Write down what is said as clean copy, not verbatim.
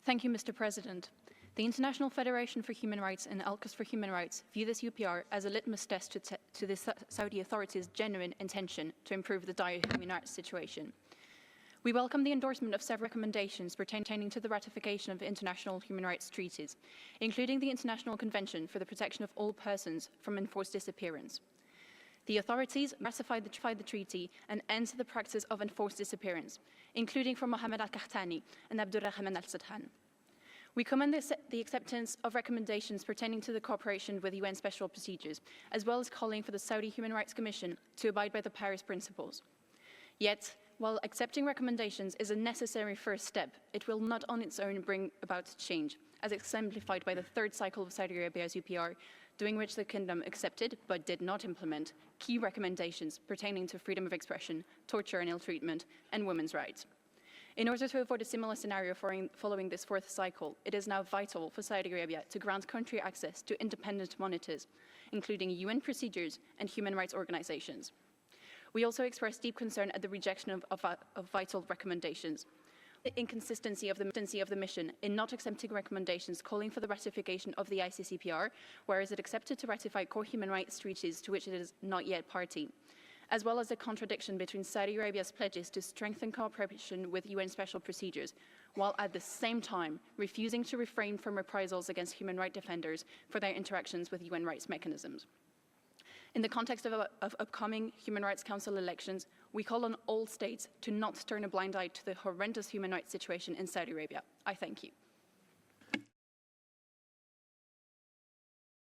Thank you, Mr. President. The International Federation for Human Rights and Al-Quds for Human Rights view this UPR as a litmus test to the Saudi authorities' genuine intention to improve the dire human rights situation. We welcome the endorsement of several recommendations pertaining to the ratification of international human rights treaties, including the International Convention for the Protection of All Persons from Enforced Disappearance. The authorities ratified the treaty and end the practice of enforced disappearance, including for Mohammed al-Qahtani and Abdulrahman al-Sadhan. We commend the acceptance of recommendations pertaining to the cooperation with UN special procedures, as well as calling for the Saudi Human Rights Commission to abide by the Paris Principles. Yet, while accepting recommendations is a necessary first step, it will not on its own bring about change, as exemplified by the third cycle of Saudi Arabia's UPR, during which the Kingdom accepted, but did not implement, key recommendations pertaining to freedom of expression, torture and ill treatment, and women's rights. In order to avoid a similar scenario following this fourth cycle, it is now vital for Saudi Arabia to grant country access to independent monitors, including UN procedures and human rights organizations. We also express deep concern at the rejection of vital recommendations. The inconsistency of the mission in not accepting recommendations calling for the ratification of the ICCPR, whereas it accepted to ratify core human rights treaties to which it is not yet party, as well as the contradiction between Saudi Arabia's pledges to strengthen cooperation with UN special procedures, while at the same time refusing to refrain from reprisals against human rights defenders for their interactions with UN rights mechanisms. In the context of upcoming Human Rights Council elections, we call on all states to not turn a blind eye to the horrendous human rights situation in Saudi Arabia. I thank you.